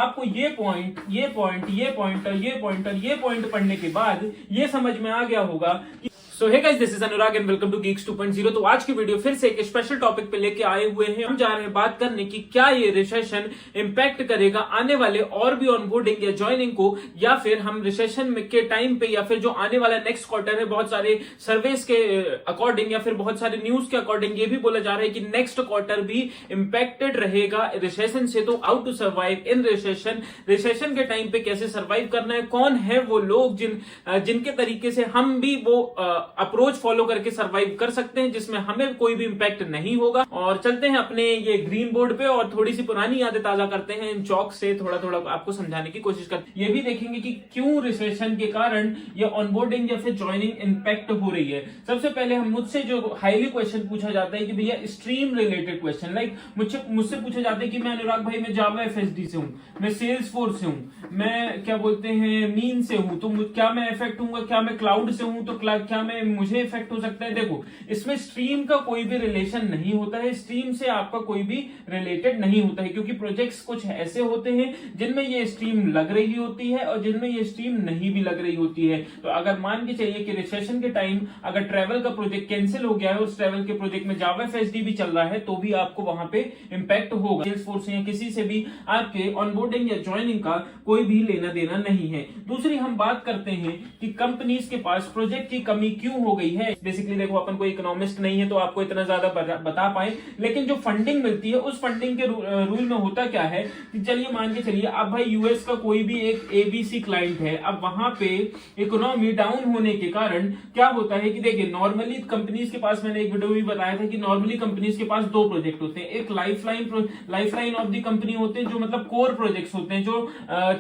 आपको ये पॉइंट ये पॉइंट ये पॉइंट और ये पॉइंट और ये पॉइंट पढ़ने के बाद ये समझ में आ गया होगा कि so hey guys, this is Anurag and welcome to Geeks 2.0। तो आज की वीडियो फिर से एक स्पेशल टॉपिक पे लेके आए हुए हैं। हम जा रहे हैं बात करने की क्या ये रिसेशन इंपैक्ट करेगा आने वाले और भी ऑनबोर्डिंग या ज्वाइनिंग को, या फिर हम रिसेशन के टाइम पे या फिर जो आने वाला नेक्स्ट क्वार्टर है, बहुत सारे सर्वेस के अकॉर्डिंग या फिर बहुत सारे न्यूज के अकॉर्डिंग ये भी बोला जा रहा है कि नेक्स्ट क्वार्टर भी इंपैक्टेड रहेगा रिसेशन से। तो how to survive in recession, recession के टाइम पे कैसे सर्वाइव करना है, कौन है वो लोग जिनके तरीके से हम भी वो अप्रोच फॉलो करके सरवाइव कर सकते हैं जिसमें हमें कोई भी इंपैक्ट नहीं होगा। और चलते हैं अपने ये ग्रीन बोर्ड पे और थोड़ी सी पुरानी यादें ताजा करते हैं। इन चौक से थोड़ा थोड़ा आपको समझाने की कोशिश करते हैं। ये भी देखेंगे कि क्यों रिसेशन के कारण ये ऑनबोर्डिंग या फिर ज्वाइनिंग इंपैक्ट हो रही है। सबसे पहले हम मुझसे जो हाईली क्वेश्चन पूछा जाता है कि भैया स्ट्रीम रिलेटेड क्वेश्चन, लाइक मुझसे पूछा जाता है कि मैं अनुराग भाई, मैं जावा एफएसडी से हूं, मैं सेल्स फोर्स से हूं, मैं क्या बोलते हैं मीन से हूं, तो क्या मैं इफेक्ट हूँ, क्या मैं क्लाउड से हूं, तो क्या मैं मुझे इफेक्ट हो सकता है। देखो, इसमें स्ट्रीम का कोई भी रिलेशन नहीं होता है, स्ट्रीम से आपका कोई भी रिलेटेड नहीं होता है, क्योंकि प्रोजेक्ट्स कुछ ऐसे होते हैं जिनमें ये स्ट्रीम लग रही होती है और जिनमें ये स्ट्रीम नहीं भी लग रही होती है। तो अगर मान के चलिए कि रिसेशन के टाइम अगर ट्रैवल का प्रोजेक्ट कैंसिल हो गया है, उस ट्रैवल के प्रोजेक्ट में जावा एफएसडी भी चल रहा है, तो भी आपको वहां पे इंपैक्ट होगा। सेल्स फोर्स या किसी से भी आपके ऑनबोर्डिंग या ज्वाइनिंग का कोई भी लेना देना नहीं है। दूसरी हम बात करते हैं कि कंपनीज के पास प्रोजेक्ट की कमी क्यों हो गई है। बेसिकली देखो, अपन कोई इकोनॉमिस्ट नहीं है तो आपको इतना ज्यादा बता पाए, लेकिन जो फंडिंग मिलती है उस फंडिंग के रूल में होता क्या है कि चलिए मान के चलिए अब भाई यूएस का कोई भी एक एबीसी क्लाइंट है, अब वहां पे इकोनॉमी डाउन होने के कारण क्या होता है कि देखिए नॉर्मली कंपनीज के पास, मैंने एक वीडियो में बताया था कि नॉर्मली कंपनीज के पास दो प्रोजेक्ट होते हैं। एक लाइफलाइन ऑफ द कंपनी होते हैं जो मतलब कोर प्रोजेक्ट्स होते हैं, जो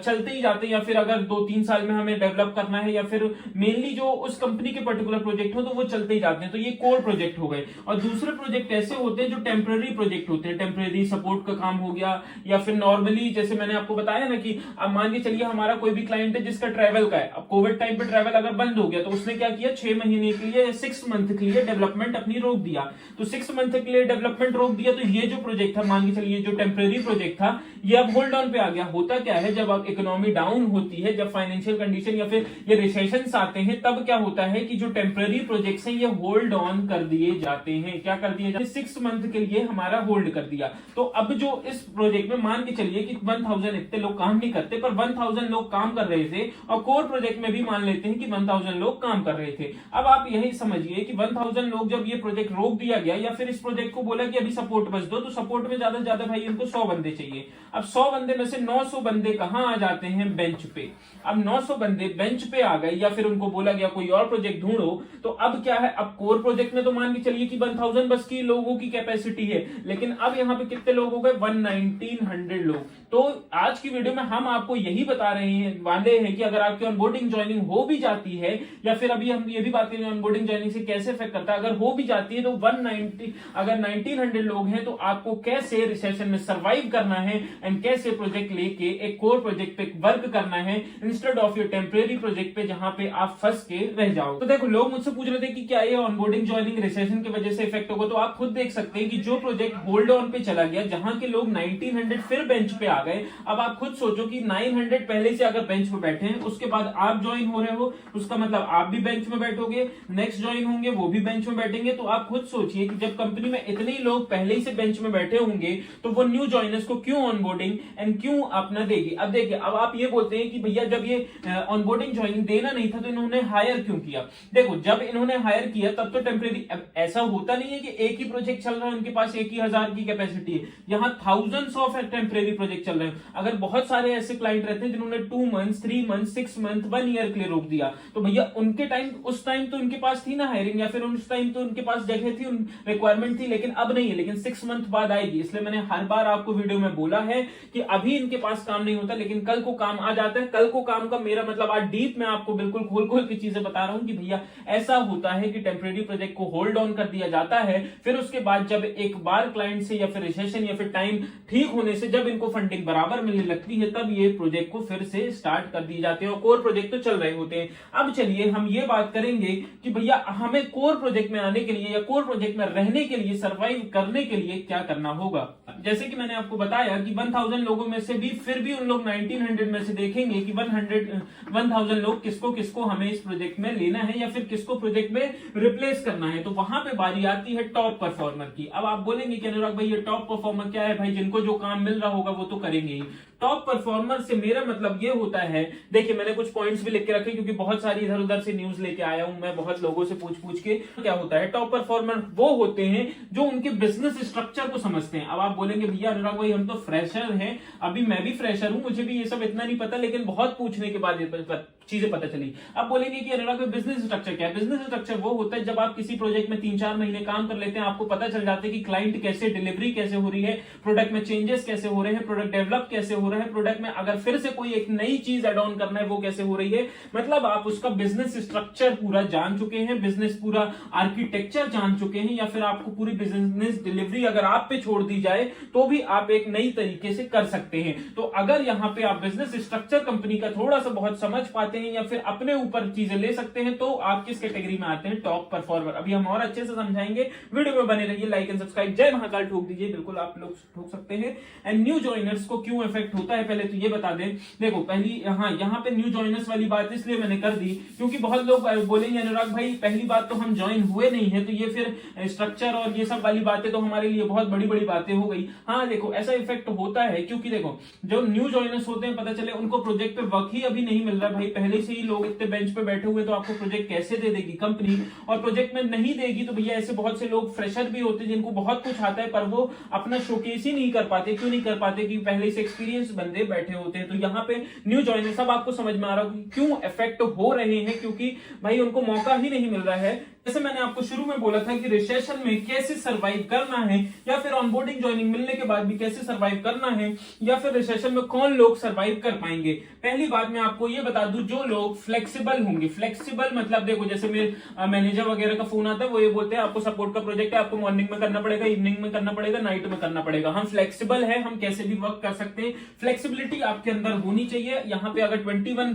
चलते ही जाते हैं, या फिर अगर 2-3 साल में हमें डेवलप करना है, या फिर मेनली जो उस कंपनी के पर्टिकुलर प्रोजेक्ट हो तो वो चलते ही जाते हैं, तो ये कोर प्रोजेक्ट हो गए। और दूसरे प्रोजेक्ट ऐसे होते हैं जो टेम्पररी प्रोजेक्ट होते हैं, टेम्पररी सपोर्ट का काम हो गया, या फिर नॉर्मली जैसे मैंने आपको बताया ना कि अब मान के चलिए हमारा कोई भी क्लाइंट है जिसका ट्रैवल का है, अब कोविड टाइम पे ट्रैवल अगर बंद हो गया तो उसने क्या किया, 6 महीने के लिए 6 मंथ के लिए डेवलपमेंट अपनी रोक दिया। तो 6 मंथ के लिए डेवलपमेंट रोक दिया, तो ये जो प्रोजेक्ट था, मान के चलिए जो टेम्पररी प्रोजेक्ट था, ये अब होल्ड ऑन पे आ गया। होता क्या है, जब अब इकोनॉमी डाउन होती है, जब फाइनेंशियल कंडीशन या फिर ये रिसेशंस आते हैं, तब क्या होता है कि जो टेम्पररी प्रोजेक्ट्स हैं ये होल्ड ऑन कर दिए जाते हैं। क्या कर दिए जाते हैं, 6 मंथ के लिए हमारा होल्ड कर दिया। तो अब जो इस प्रोजेक्ट में मान के चलिए कि 1000 इतने लोग काम नहीं करते, पर 1000 लोग काम कर रहे थे, और कोर प्रोजेक्ट में भी मान लेते हैं कि 1000 लोग काम कर रहे थे। अब आप यही समझिए कि 1000 लोग जब ये प्रोजेक्ट रोक दिया गया, या फिर इस प्रोजेक्ट को बोला कि अभी सपोर्ट बच दो, तो सपोर्ट में ज्यादा से ज्यादा भाई इनको 100 बंदे चाहिए। अब 100 बंदे में से 900 बंदे कहां आ जाते हैं, बेंच पे। अब 900 बंदे बेंच पे आ गए, या फिर उनको बोला गया कोई और प्रोजेक्ट ढूंढो, तो अब क्या है, अब कोर प्रोजेक्ट में तो मान के चलिए कि 1000 बस की लोगों की कैपेसिटी है, लेकिन अब यहाँ पे कितने लोग हो गए, 1900 लोग। तो आज की वीडियो में हम आपको यही बता रहे हैं वाले हैं कि अगर आपकी ऑनबोर्डिंग ज्वाइनिंग हो भी जाती है, या फिर अभी हम ये भी बात करेंगे ऑनबोर्डिंग ज्वाइनिंग से कैसे इफेक्ट करता है, अगर हो भी जाती है तो 1900 लोग हैं, तो आपको कैसे रिसेशन में सर्वाइव करना है एंड कैसे प्रोजेक्ट लेके एक कोर प्रोजेक्ट पे वर्क करना है instead of your temporary project पे जहां पे आप फंस के रह जाओ। तो देखो, लोग मुझसे पूछ रहे थे कि क्या ये ऑनबोर्डिंग ज्वाइनिंग रिसेशन की वजह से इफेक्ट होगा, तो आप खुद देख सकते हैं कि जो प्रोजेक्ट होल्ड ऑन पे चला गया, जहां के लोग 1900 फिर बेंच पे आ गए। अब आप खुद सोचो कि 900 पहले से अगर बेंच पे बैठे हैं, उसके बाद आप ज्वाइन हो रहे हो, उसका मतलब आप भी बेंच में बैठोगे, नेक्स्ट ज्वाइन होंगे वो भी बेंच में बैठेंगे। तो आप खुद सोचिए कि जब कंपनी में इतने ही लोग पहले ही से बेंच में बैठे होंगे, तो वो न्यू ज्वाइनर्स को क्यों ऑनबोर्डिंग एंड क्यों अपना देगी। अब देखिए, अब आप ये बोलते हैं कि भैया जब ये ऑनबोर्डिंग ज्वाइनिंग देना नहीं था तो इन्होंने हायर क्यों किया। देखो, जब इन्होंने हायर किया तब तो टेम्परेरी, ऐसा होता नहीं है कि एक ही प्रोजेक्ट चल रहा है, उनके पास एक ही 1000 की कैपेसिटी है, यहाँ थाउजेंड्स ऑफ टेम्परेरी प्रोजेक्ट चल रहे हैं। अगर बहुत सारे ऐसे क्लाइंट रहते हैं जिन्होंने 2 मंथ्स 3 मंथ्स 6 मंथ 1 ईयर के लिए रोक दिया, तो भैया उनके टाइम, उस टाइम तो उनके पास थी ना हायरिंग, या फिर उस टाइम तो उनके पास जगह थी, रिक्वायरमेंट थी, लेकिन अब नहीं है। लेकिन 6 मंथ बाद आएगी, इसलिए मैंने हर बार आपको वीडियो में बोला है कि अभी इनके पास काम नहीं होता, लेकिन कल को काम आ जाता है। कल को काम का मेरा मतलब आज डीप में आपको बिल्कुल खोल खोल की चीजें बता रहा हूं कि भैया ऐसा होता है कि टेम्परेरी प्रोजेक्ट को होल्ड ऑन कर दिया जाता है, फिर उसके बाद जब एक बार क्लाइंट से या फिर रिसेशन या फिर टाइम ठीक होने से जब इनको फंडिंग बराबर मिलने लगती है तब ये प्रोजेक्ट को फिर से स्टार्ट कर दिए जाते हैं और कोर प्रोजेक्ट तो चल रहे होते हैं। अब चलिए हम ये बात करेंगे कि भैया हमें कोर प्रोजेक्ट में आने के लिए या कोर प्रोजेक्ट में रहने के लिए, सर्वाइव करने के लिए क्या करना होगा। जैसे कि मैंने आपको बताया कि 1000 लोगों में से भी फिर भी उन लोग 1900 में से देखेंगे कि 1000 लोग किसको किसको हमें इस प्रोजेक्ट में लेना है या फिर किसको प्रोजेक्ट में रिप्लेस करना है। तो वहां पे बारी आती है टॉप परफॉर्मर की। अब आप बोलेंगे कि अनुराग भाई ये टॉप परफॉर्मर क्या है? भाई जिनको जो काम मिल रहा होगा वो तो करेंगे ही। टॉप परफॉर्मर से मेरा मतलब ये होता है, देखिए मैंने कुछ पॉइंट्स भी लिख के रखे क्योंकि बहुत सारी इधर उधर से न्यूज लेके आया हूं मैं, बहुत लोगों से पूछ के। क्या होता है टॉप परफॉर्मर? वो होते हैं जो उनके बिजनेस स्ट्रक्चर को समझते हैं। अब आप बोलेंगे भैया अनुराग भाई हम तो फ्रेशर हैं, अभी मैं भी फ्रेशर हूं, मुझे भी ये सब इतना नहीं पता, लेकिन बहुत पूछने के बाद ये चीजें पता चली। अब बोलेंगे कि अनुराग भाई बिजनेस स्ट्रक्चर क्या है? बिजनेस स्ट्रक्चर वो होता है जब आप किसी प्रोजेक्ट में 3-4 महीने काम कर लेते हैं, आपको पता चल जाता है कि क्लाइंट कैसे, डिलीवरी कैसे हो रही है, प्रोडक्ट में चेंजेस कैसे हो रहे हैं, प्रोडक्ट डेवलप कैसे हो रहा है, प्रोडक्ट में अगर फिर से कोई एक नई चीज एड ऑन करना है वो कैसे हो रही है। मतलब आप उसका बिजनेस स्ट्रक्चर पूरा जान चुके हैं, बिजनेस पूरा आर्किटेक्चर जान चुके हैं, या फिर आपको पूरी बिजनेस डिलीवरी अगर आप पे छोड़ दी जाए तो भी आप एक नई तरीके से कर सकते हैं। तो अगर यहां पे आप बिजनेस स्ट्रक्चर कंपनी का थोड़ा सा बहुत समझ पाते हैं या फिर अपने ऊपर चीजें ले सकते हैं तो आप किस कैटेगरी में आते हैं? Top performer. अभी हम और अच्छे से समझाएंगे, वीडियो में बने रहिए, लाइक एंड सब्सक्राइब। जय महाकाल ठोक दीजिए, बिल्कुल आप लोग ठोक सकते हैं। एंड न्यू ज्वाइनर्स को क्यों इफेक्ट होता है पहले तो ये बता दें। देखो पहली यहाँ पे न्यू ज्वाइनर्स वाली बात इसलिए मैंने कर दी क्योंकि बहुत लोग बोलेंगे अनुराग भाई पहली बात तो हम ज्वाइन हुए नहीं है, तो ये फिर स्ट्रक्चर और ये सब वाली बातें तो हमारे लिए बहुत बड़ी बड़ी बातें हो गई। हाँ देखो ऐसा इफेक्ट होता है क्योंकि देखो जो न्यू ज्वाइनर्स होते हैं, पता चले उनको प्रोजेक्ट पे वर्क ही अभी नहीं मिल रहा, भाई पहले से ही लोग इतने बेंच पे बैठे हुए, तो आपको प्रोजेक्ट कैसे दे देगी कंपनी? और प्रोजेक्ट में नहीं देगी तो भैया ऐसे बहुत से लोग फ्रेशर भी होते हैं जिनको बहुत कुछ आता है पर वो अपना शोकेस ही नहीं कर पाते। क्यों नहीं कर पाते? कि पहले से एक्सपीरियंस बंदे बैठे होते हैं। तो यहाँ पे न्यू ज्वाइनर सब आपको समझ में आ रहा है क्यों इफेक्ट हो रहे हैं, क्योंकि भाई उनको मौका ही नहीं मिल रहा है। जैसे मैंने आपको शुरू में बोला था कि रिसेशन में कैसे सरवाइव करना है, या फिर ऑनबोर्डिंग ज्वाइनिंग मिलने के बाद भी कैसे सरवाइव करना है, या फिर रिसेशन में कौन लोग सरवाइव कर पाएंगे। पहली बात मैं आपको ये बता दूं, जो लोग फ्लेक्सिबल होंगे। फ्लेक्सिबल मतलब देखो जैसे मेरे मैनेजर वगैरह का फोन आता है, वो ये बोलते हैं आपको सपोर्ट का प्रोजेक्ट है, आपको मॉर्निंग में करना पड़ेगा, इवनिंग में करना पड़ेगा, नाइट में करना पड़ेगा। हम फ्लेक्सिबल है, हम कैसे भी वर्क कर सकते हैं। फ्लेक्सिबिलिटी आपके अंदर होनी चाहिए। यहाँ पे अगर 21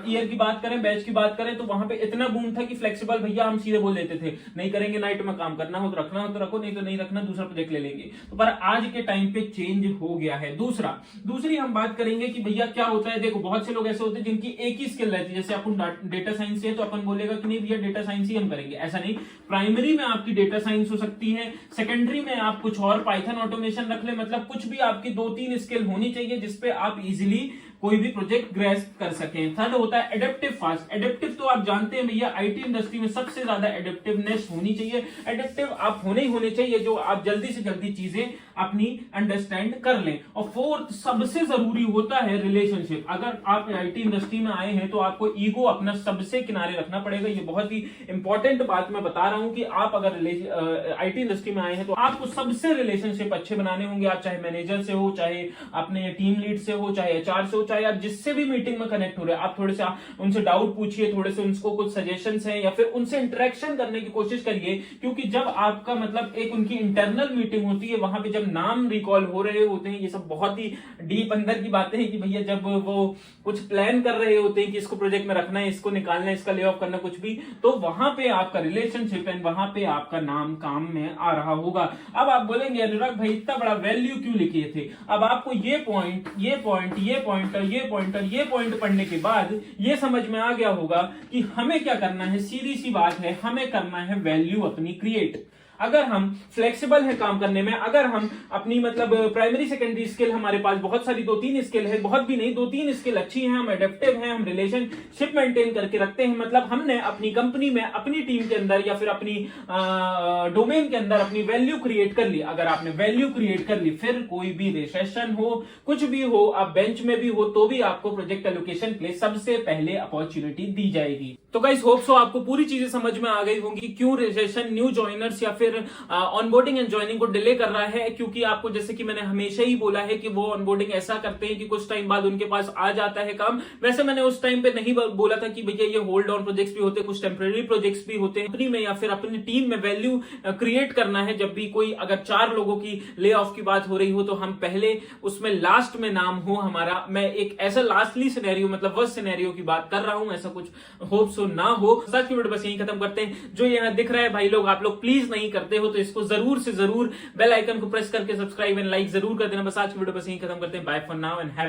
ईयर की बात करें, बैच की बात करें, तो वहां पे इतना बूम था कि फ्लेक्सिबल भैया हम सीधे बोल देते थे नहीं करेंगे, नाइट में काम करना हो तो रखना हो तो रखो, नहीं तो नहीं रखना, दूसरा प्रोजेक्ट ले लेंगे। तो पर आज के टाइम पे चेंज हो गया है। दूसरी हम बात करेंगे कि भैया क्या होता है। देखो बहुत से लोग ऐसे होते हैं जिनकी एक ही स्किल रहती है, जैसे अपन डेटा साइंस से तो अपन बोलेगा कि नहीं भैया डेटा साइंस ही हम करेंगे, ऐसा नहीं। प्राइमरी में आपकी डेटा साइंस हो सकती है, सेकेंडरी में आप कुछ और पाइथन ऑटोमेशन रख ले, मतलब कुछ भी आपकी 2-3 स्किल होनी चाहिए जिसपे आप इजिली कोई भी प्रोजेक्ट ग्रेस्प कर सकें। थर्ड होता है एडेप्टिव फास्ट। एडेप्टिव तो आप जानते हैं भैया आईटी इंडस्ट्री में सबसे ज्यादा एडेप्टिवनेस होनी चाहिए। एडेप्टिव आप होने चाहिए जो आप जल्दी से जल्दी चीजें अपनी अंडरस्टैंड कर लें। और फोर्थ सबसे जरूरी होता है रिलेशनशिप। अगर आप आईटी इंडस्ट्री में आए हैं तो आपको ईगो अपना सबसे किनारे रखना पड़ेगा। ये बहुत ही इंपॉर्टेंट बात मैं बता रहा हूं कि आप अगर आईटी इंडस्ट्री में आए हैं तो आपको सबसे रिलेशनशिप अच्छे बनाने होंगे। आप चाहे मैनेजर से हो, चाहे अपने टीम लीड से हो, चाहे एचआर से हो, चाहे आप जिससे भी मीटिंग में कनेक्ट हो रहे हैं, आप थोड़े से उनसे डाउट पूछिए, थोड़े से उनको कुछ सजेशंस हैं, या फिर उनसे इंटरेक्शन करने की कोशिश करिए। क्योंकि जब आपका मतलब एक उनकी इंटरनल मीटिंग होती है, वहां पे जब नाम रिकॉल हो रहे होते हैं, ये सब बहुत ही डीप अंदर की बातें हैं कि भैया जब वो कुछ प्लान कर रहे होते हैं कि इसको प्रोजेक्ट में रखना है, इसको निकालना है, इसका ले ऑफ करना, कुछ भी, तो वहां पे आपका रिलेशनशिप एंड वहां पे आपका नाम काम में आ रहा होगा। अब आप बोलेंगे अनुराग भाई इतना बड़ा वैल्यू क्यों लिखे थे? अब आपको ये पॉइंट और ये पॉइंट पढ़ने के बाद ये समझ में आ गया होगा कि हमें क्या करना है। सीधी सी बात है, हमें करना है वैल्यू अपनी क्रिएट। अगर हम फ्लेक्सिबल है काम करने में, अगर हम अपनी मतलब प्राइमरी सेकेंडरी स्किल हमारे पास बहुत सारी 2-3 स्किल है, बहुत भी नहीं 2-3 स्किल अच्छी हैं, हम एडेप्टिव हैं, हम रिलेशनशिप मेंटेन करके रखते हैं, मतलब हमने अपनी कंपनी में, अपनी टीम के अंदर या फिर अपनी डोमेन के अंदर अपनी वैल्यू क्रिएट कर ली। अगर आपने वैल्यू क्रिएट कर ली, फिर कोई भी रिसेशन हो, कुछ भी हो, आप बेंच में भी हो, तो भी आपको प्रोजेक्ट एलोकेशन के लिए सबसे पहले अपॉर्चुनिटी दी जाएगी। तो गाइस होप सो आपको पूरी चीजें समझ में आ गई होंगी क्यों रिसेशन न्यू जॉइनर्स या फिर ऑनबोर्डिंग एंड ज्वाइनिंग को डिले कर रहा है। क्योंकि आपको जैसे कि मैंने हमेशा ही बोला है कि वो ऑनबोर्डिंग ऐसा करते हैं कि कुछ टाइम बाद उनके पास आ जाता है काम। वैसे मैंने उस टाइम पे नहीं बोला था कि भैया ये होल्ड ऑन प्रोजेक्ट्स भी होते हैं, कुछ टेम्परेरी प्रोजेक्ट्स भी होते हैं। कंपनी में या फिर अपनी टीम में वैल्यू क्रिएट करना है। जब भी कोई अगर 4 लोगों की ले ऑफ की बात हो रही हो तो हम पहले उसमें लास्ट में नाम हो हमारा। मैं एक ऐसा लास्टली सिनेरियो मतलब वर्स्ट सिनेरियो की बात कर रहा हूं, ऐसा कुछ होप सो ना हो। आज की वीडियो बस यहीं खत्म करते हैं। जो यहाँ दिख रहा है भाई लोग, आप लोग प्लीज नहीं करते हो तो इसको जरूर से जरूर बेल आइकन को प्रेस करके सब्सक्राइब एंड लाइक जरूर कर देना। बस आज की वीडियो बस यहीं खत्म करते हैं। Bye for now and have